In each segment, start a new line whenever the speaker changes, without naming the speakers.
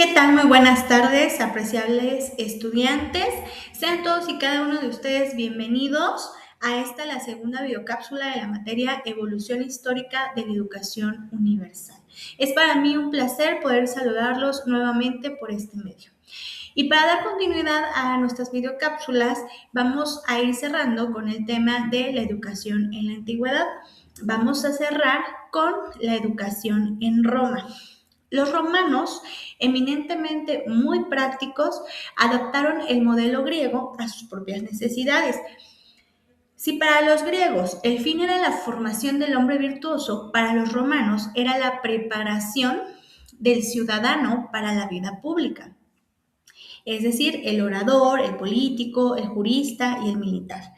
¿Qué tal? Muy buenas tardes, apreciables estudiantes. Sean todos y cada uno de ustedes bienvenidos a la segunda videocápsula de la materia Evolución Histórica de la Educación Universal. Es para mí un placer poder saludarlos nuevamente por este medio. Y para dar continuidad a nuestras videocápsulas, vamos a ir cerrando con el tema de la educación en la antigüedad. Vamos a cerrar con la educación en Roma. Los romanos, eminentemente muy prácticos, adaptaron el modelo griego a sus propias necesidades. Si para los griegos el fin era la formación del hombre virtuoso, para los romanos era la preparación del ciudadano para la vida pública, es decir, el orador, el político, el jurista y el militar.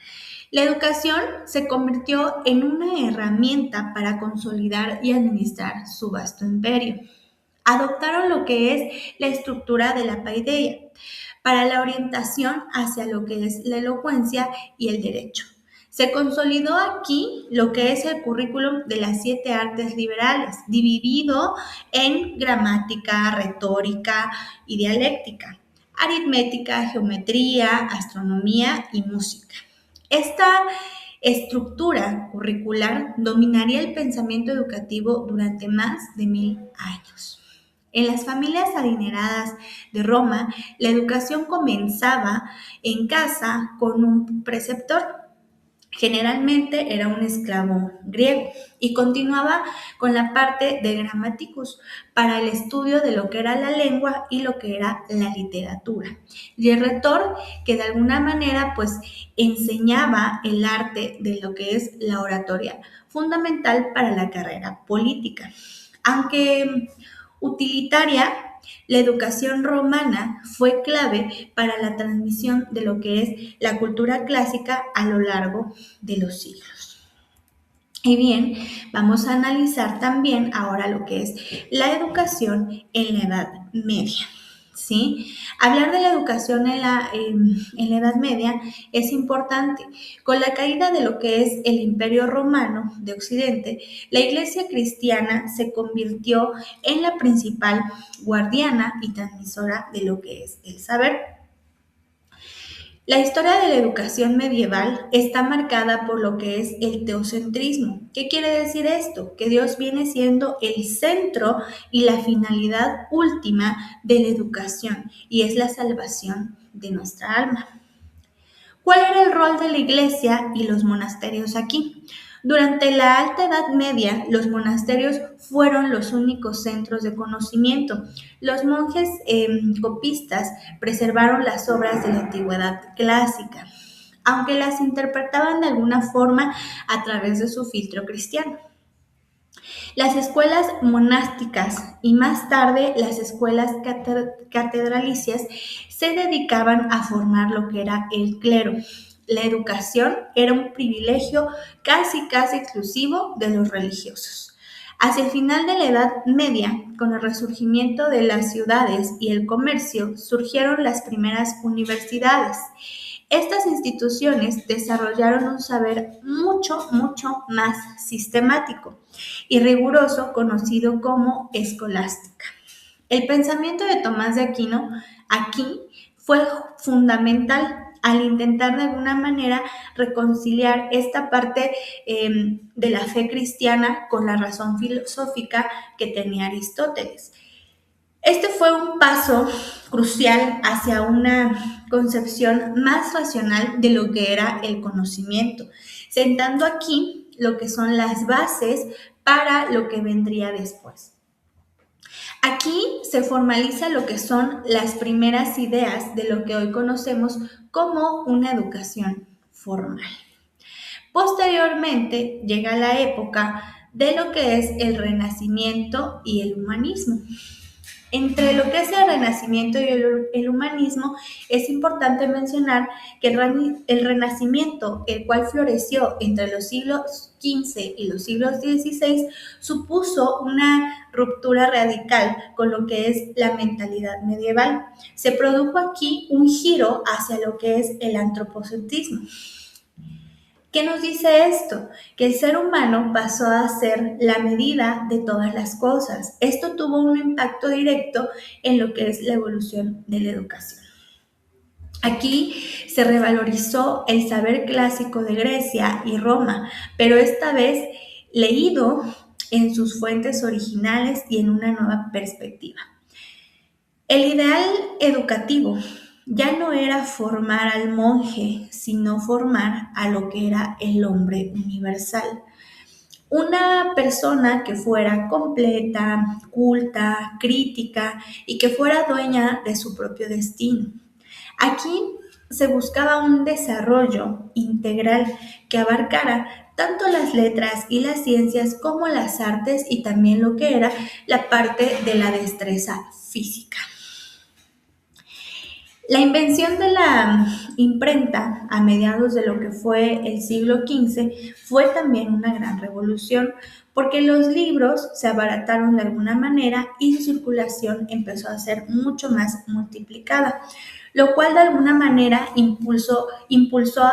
La educación se convirtió en una herramienta para consolidar y administrar su vasto imperio. Adoptaron lo que es la estructura de la paideia para la orientación hacia lo que es la elocuencia y el derecho. Se consolidó aquí lo que es el currículum de las 7 artes liberales, dividido en gramática, retórica y dialéctica, aritmética, geometría, astronomía y música. Esta estructura curricular dominaría el pensamiento educativo durante más de 1000 años. En las familias adineradas de Roma, la educación comenzaba en casa con un preceptor. Generalmente era un esclavo griego y continuaba con la parte de grammaticus para el estudio de lo que era la lengua y lo que era la literatura. Y el retor, que de alguna manera pues enseñaba el arte de lo que es la oratoria, fundamental para la carrera política. Aunque utilitaria, la educación romana fue clave para la transmisión de lo que es la cultura clásica a lo largo de los siglos. Y bien, vamos a analizar también ahora lo que es la educación en la Edad Media. ¿Sí? Hablar de la educación en la Edad Media es importante. Con la caída de lo que es el Imperio Romano de Occidente, la Iglesia cristiana se convirtió en la principal guardiana y transmisora de lo que es el saber. La historia de la educación medieval está marcada por lo que es el teocentrismo. ¿Qué quiere decir esto? Que Dios viene siendo el centro y la finalidad última de la educación y es la salvación de nuestra alma. ¿Cuál era el rol de la iglesia y los monasterios aquí? Durante la Alta Edad Media, los monasterios fueron los únicos centros de conocimiento. Los monjes copistas preservaron las obras de la antigüedad clásica, aunque las interpretaban de alguna forma a través de su filtro cristiano. Las escuelas monásticas y más tarde las escuelas catedralicias se dedicaban a formar lo que era el clero. La educación era un privilegio casi exclusivo de los religiosos. Hacia el final de la Edad Media, con el resurgimiento de las ciudades y el comercio, surgieron las primeras universidades. Estas instituciones desarrollaron un saber mucho más sistemático y riguroso conocido como escolástica. El pensamiento de Tomás de Aquino aquí fue fundamental al intentar de alguna manera reconciliar esta parte de la fe cristiana con la razón filosófica que tenía Aristóteles. Este fue un paso crucial hacia una concepción más racional de lo que era el conocimiento, sentando aquí lo que son las bases para lo que vendría después. Aquí se formaliza lo que son las primeras ideas de lo que hoy conocemos como una educación formal. Posteriormente llega la época de lo que es el Renacimiento y el humanismo. Entre lo que es el Renacimiento y el humanismo, es importante mencionar que el Renacimiento, el cual floreció entre los siglos XV y los siglos XVI, supuso una ruptura radical con lo que es la mentalidad medieval. Se produjo aquí un giro hacia lo que es el antropocentrismo. ¿Qué nos dice esto? Que el ser humano pasó a ser la medida de todas las cosas. Esto tuvo un impacto directo en lo que es la evolución de la educación. Aquí se revalorizó el saber clásico de Grecia y Roma, pero esta vez leído en sus fuentes originales y en una nueva perspectiva. El ideal educativo ya no era formar al monje, sino formar a lo que era el hombre universal. Una persona que fuera completa, culta, crítica y que fuera dueña de su propio destino. Aquí se buscaba un desarrollo integral que abarcara tanto las letras y las ciencias como las artes y también lo que era la parte de la destreza física. La invención de la imprenta a mediados de lo que fue el siglo XV fue también una gran revolución porque los libros se abarataron de alguna manera y su circulación empezó a ser mucho más multiplicada, lo cual de alguna manera impulsó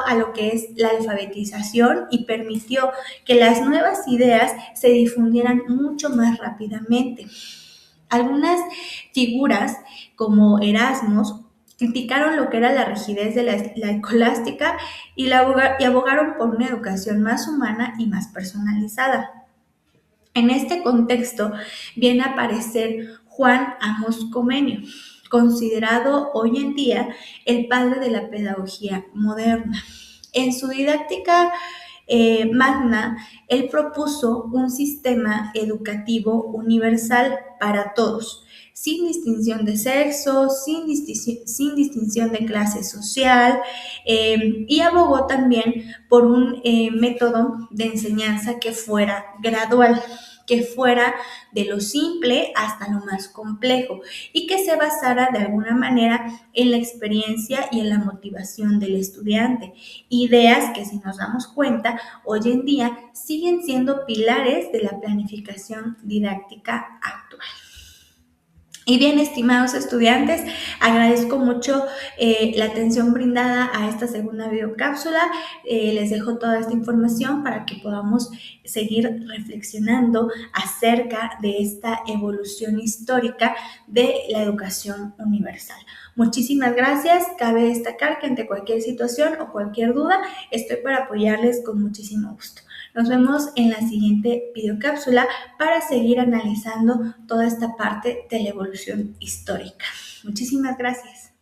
a lo que es la alfabetización y permitió que las nuevas ideas se difundieran mucho más rápidamente. Algunas figuras como Erasmus criticaron lo que era la rigidez de la escolástica y abogaron por una educación más humana y más personalizada. En este contexto viene a aparecer Juan Amos Comenio, considerado hoy en día el padre de la pedagogía moderna. En su didáctica magna, él propuso un sistema educativo universal para todos, sin distinción de sexo, sin distinción de clase social, y abogó también por un método de enseñanza que fuera gradual, que fuera de lo simple hasta lo más complejo y que se basara de alguna manera en la experiencia y en la motivación del estudiante. Ideas que, si nos damos cuenta, hoy en día siguen siendo pilares de la planificación didáctica actual. Y bien, estimados estudiantes, agradezco mucho la atención brindada a esta segunda videocápsula. Les dejo toda esta información para que podamos seguir reflexionando acerca de esta evolución histórica de la educación universal. Muchísimas gracias. Cabe destacar que ante cualquier situación o cualquier duda, estoy para apoyarles con muchísimo gusto. Nos vemos en la siguiente videocápsula para seguir analizando toda esta parte de la evolución histórica. Muchísimas gracias.